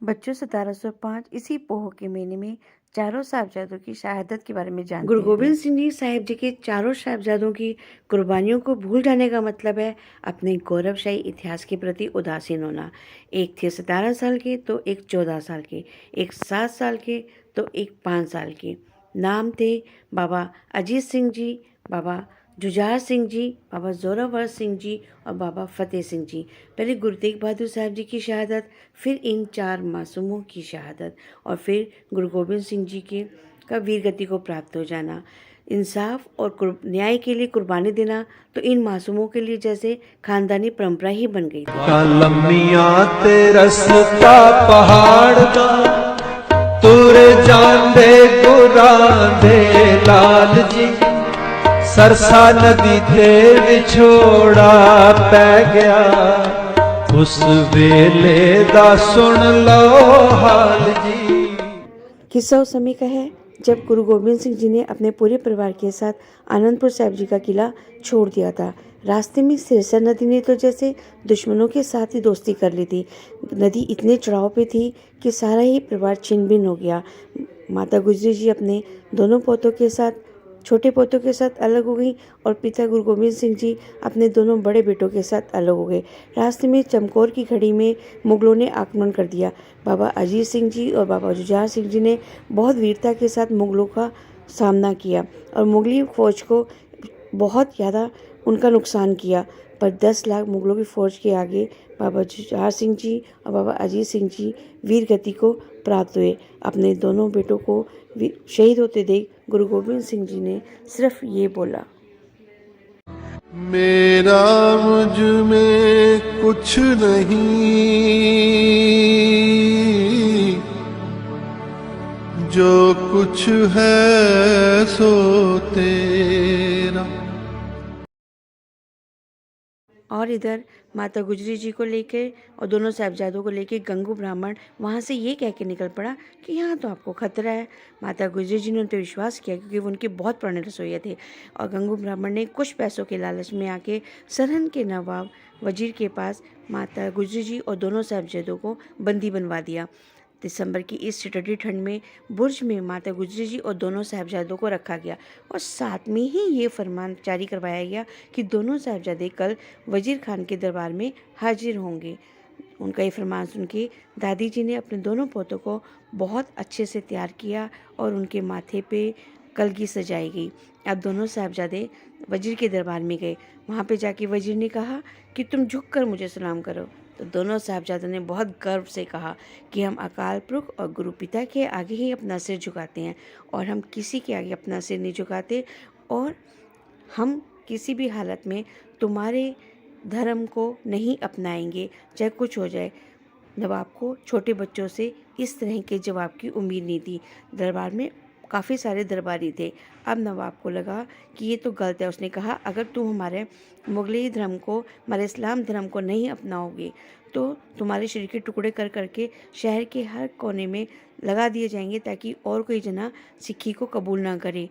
बच्चों 1705 इसी पोह के महीने में चारों साहबजादों की शहादत के बारे में जानते गुरु थे। गोबिंद सिंह जी साहिब जी के चारों साहबजादों की कुर्बानियों को भूल जाने का मतलब है अपने गौरवशाली इतिहास के प्रति उदासीन होना। एक थे 17 साल के तो एक 14 साल के, एक 7 साल के तो एक 5 साल के। नाम थे बाबा अजीत सिंह जी, बाबा जुझार सिंह जी, बाबा जोरावर सिंह जी और बाबा फतेह सिंह जी। पहले गुरु तेग बहादुर साहब जी की शहादत, फिर इन चार मासूमों की शहादत और फिर गुरु गोबिंद सिंह जी के का वीर गति को प्राप्त हो जाना। इंसाफ और न्याय के लिए कुर्बानी देना तो इन मासूमों के लिए जैसे खानदानी परंपरा ही बन गई थी। लम्मियां ते रस्ता पहाड़ दा तुर जांदे गुरां दे लाल जी, सरसा नदी ते विछोड़ा पै गया, उस वेले दा सुन लो हाल जी। किस्सा उस समय का है जब गुरु गोबिंद सिंह जी ने अपने पूरे परिवार के साथ आनंदपुर साहिब जी का किला छोड़ दिया था। रास्ते में सिरसा नदी ने तो जैसे दुश्मनों के साथ ही दोस्ती कर ली थी। नदी इतने चढ़ाव पे थी कि सारा ही परिवार छिन्न भिन्न हो गया। माता गुजरी जी अपने दोनों पोतों के साथ, छोटे पोतों के साथ अलग हो गई और पिता गुरु गोबिंद सिंह जी अपने दोनों बड़े बेटों के साथ अलग हो गए। रास्ते में चमकौर की घड़ी में मुगलों ने आक्रमण कर दिया। बाबा अजीत सिंह जी और बाबा जुझार सिंह जी ने बहुत वीरता के साथ मुगलों का सामना किया और मुगली फौज को बहुत ज़्यादा उनका नुकसान किया। पर 10 लाख मुगलों की फौज के आगे बाबा जुझार सिंह जी और बाबा अजीत सिंह जी वीर गति को प्राप्त हुए। अपने दोनों बेटों को शहीद होते देख गुरु गोबिंद सिंह जी ने सिर्फ ये बोला, मेरा मुझ में कुछ नहीं, जो कुछ है सो तेरा। और इधर माता गुजरी जी को लेकर और दोनों साहबजादों को लेकर गंगू ब्राह्मण वहाँ से ये कह के निकल पड़ा कि यहाँ तो आपको खतरा है। माता गुजरी जी ने उन पर विश्वास किया क्योंकि वो उनके बहुत पुराने रसोइया थे। और गंगू ब्राह्मण ने कुछ पैसों के लालच में आके सरहंद के नवाब वजीर के पास माता गुजरी जी और दोनों साहबजादों को बंदी बनवा दिया। दिसंबर की इस ठंडी ठंड में बुर्ज में माता गुजरी जी और दोनों साहबजादों को रखा गया और साथ में ही ये फरमान जारी करवाया गया कि दोनों साहबजादे कल वजीर खान के दरबार में हाजिर होंगे। उनका ये फरमान सुन के दादी जी ने अपने दोनों पोतों को बहुत अच्छे से तैयार किया और उनके माथे पे कलगी सजाई गई। अब दोनों साहबजादे वजीर के दरबार में गए। वहाँ पे जाके वजीर ने कहा कि तुम झुककर मुझे सलाम करो। तो दोनों साहबजादों ने बहुत गर्व से कहा कि हम अकाल पुरख और गुरु पिता के आगे ही अपना सिर झुकाते हैं और हम किसी के आगे अपना सिर नहीं झुकाते और हम किसी भी हालत में तुम्हारे धर्म को नहीं अपनाएंगे, चाहे कुछ हो जाए। नवाब को छोटे बच्चों से इस तरह के जवाब की उम्मीद नहीं थी। दरबार में काफ़ी सारे दरबारी थे। अब नवाब को लगा कि ये तो गलत है। उसने कहा, अगर तुम हमारे मुगली धर्म को, हमारे इस्लाम धर्म को नहीं अपनाओगे तो तुम्हारे शरीर के टुकड़े कर करके शहर के हर कोने में लगा दिए जाएंगे ताकि और कोई जना सिक्खी को कबूल ना करे।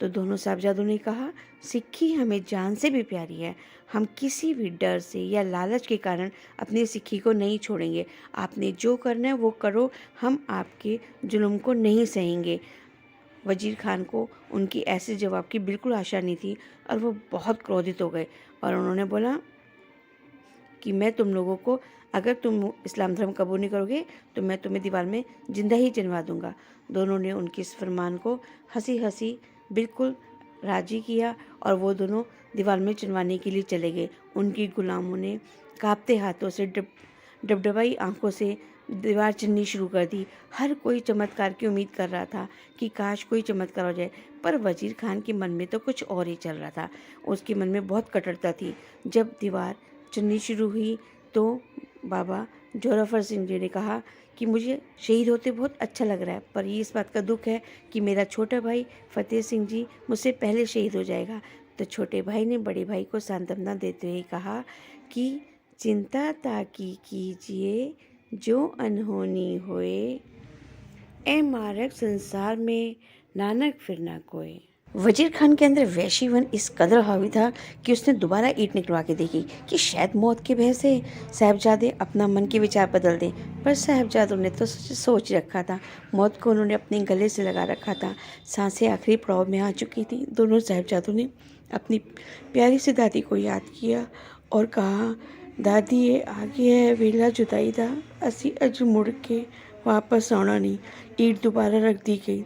तो दोनों साहबजादों ने कहा, सिक्खी हमें जान से भी प्यारी है। हम किसी भी डर से या लालच के कारण अपनी सिक्खी को नहीं छोड़ेंगे। आपने जो करना है वो करो, हम आपके जुल्म को नहीं सहेंगे। वजीर खान को उनकी ऐसे जवाब की बिल्कुल आशा नहीं थी और वो बहुत क्रोधित हो गए और उन्होंने बोला कि मैं तुम लोगों को, अगर तुम इस्लाम धर्म कबूल नहीं करोगे तो मैं तुम्हें दीवार में जिंदा ही चनवा दूंगा। दोनों ने उनके इस फरमान को हंसी हंसी बिल्कुल राजी किया और वो दोनों दीवार में चनवाने के लिए चले गए। उनकी गुलामों ने कांपते हाथों से डबडबाई आंखों से दीवार चुननी शुरू कर दी। हर कोई चमत्कार की उम्मीद कर रहा था कि काश कोई चमत्कार हो जाए, पर वजीर खान के मन में तो कुछ और ही चल रहा था। उसके मन में बहुत कटुता थी। जब दीवार चुननी शुरू हुई तो बाबा जोरावर सिंह जी ने कहा कि मुझे शहीद होते बहुत अच्छा लग रहा है, पर ये इस बात का दुख है कि मेरा छोटा भाई फतेह सिंह जी मुझसे पहले शहीद हो जाएगा। तो छोटे भाई ने बड़े भाई को सांत्वना देते हुए कहा कि चिंता ताकि कीजिए जो अनहोनी होए, ए मारक संसार में नानक फिर ना कोई। वजीर खान के अंदर वैशीवन इस कदर हावी था कि उसने दोबारा ईंट निकलवा के देखी कि शायद मौत के भय से साहबजादे अपना मन के विचार बदल दें। पर साहबजादों ने तो सोच रखा था, मौत को उन्होंने अपने गले से लगा रखा था। सांसें आखिरी पड़ाव में आ चुकी थी। दोनों साहबजादों ने अपनी प्यारी सी दादी को याद किया और कहा, दादी ये आगे है वेला जुदाई दा, असी अज मुड़ के वापस आना नहीं। ईंट दोबारा रख दी गई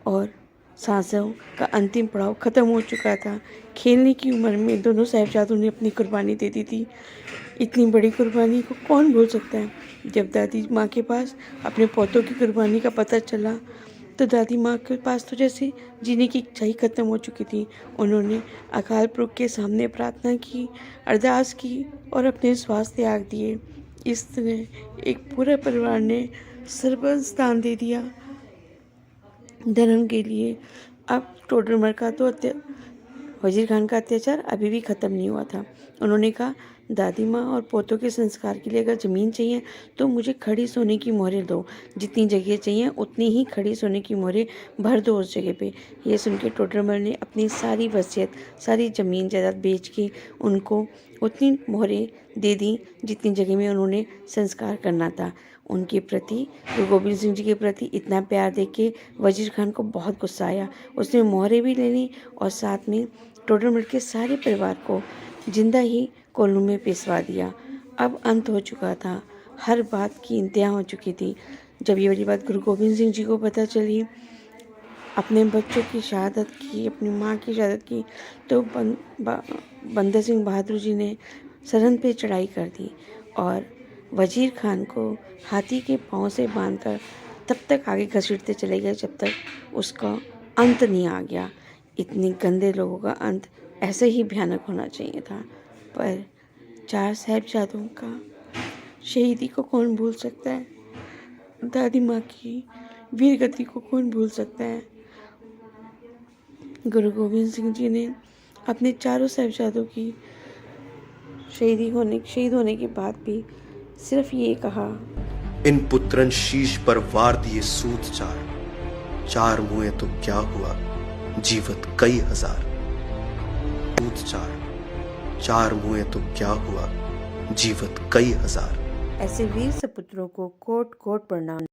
और सांसों का अंतिम पड़ाव ख़त्म हो चुका था। खेलने की उम्र में दोनों साहबजादों ने अपनी कुर्बानी दे दी थी। इतनी बड़ी कुर्बानी को कौन भूल सकता है। जब दादी माँ के पास अपने पोतों की कुर्बानी का पता चला तो दादी माँ के पास तो जैसे जीने की इच्छा ही ख़त्म हो चुकी थी। उन्होंने अकाल पुरख के सामने प्रार्थना की, अरदास की और अपने श्वास त्याग दिए। इस तरह एक पूरे परिवार ने सर्वस्व दान दे दिया धर्म के लिए। अब टोडरमल का तो वजीर खान का अत्याचार अभी भी ख़त्म नहीं हुआ था। उन्होंने कहा, दादी माँ और पोतों के संस्कार के लिए अगर ज़मीन चाहिए तो मुझे खड़ी सोने की मोहरें दो। जितनी जगह चाहिए उतनी ही खड़ी सोने की मोहरें भर दो उस जगह पे। ये सुन के टोडरमल ने अपनी सारी वसीयत, सारी ज़मीन जायदाद बेच के उनको उतनी मोहरें दे दी जितनी जगह में उन्होंने संस्कार करना था। उनके प्रति, गुरु गोबिंद सिंह जी के प्रति इतना प्यार देख के वजीर खान को बहुत गुस्सा आया। उसने मोहरें भी ले ली और साथ में टोडरमल के सारे परिवार को जिंदा ही कोल्लू में पिसवा दिया। अब अंत हो चुका था, हर बात की इंतहा हो चुकी थी। जब ये वाली बात गुरु गोबिंद सिंह जी को पता चली, अपने बच्चों की शहादत की, अपनी माँ की शहादत की, तो बंदा सिंह बहादुर जी ने सरहद पे चढ़ाई कर दी और वजीर खान को हाथी के पाँव से बांधकर तब तक आगे घसीटते चले गए जब तक उसका अंत नहीं आ गया। इतने गंदे लोगों का अंत ऐसे ही भयानक होना चाहिए था। पर 4 साहिबजादों का शहीदी को कौन भूल सकता है। दादी माँ की वीर गति को कौन भूल सकता है। गुरु गोबिंद सिंह जी ने अपने 4 साहिबजादों की शहीद होने के बाद भी सिर्फ ये कहा, इन पुत्रन शीश पर वार दिए सूत चार मुए तो क्या हुआ, जीवत कई हजार। सूत चार मुए तो क्या हुआ, जीवत कई हजार। ऐसे वीर सपुत्रों को कोट कोट प्रणाम।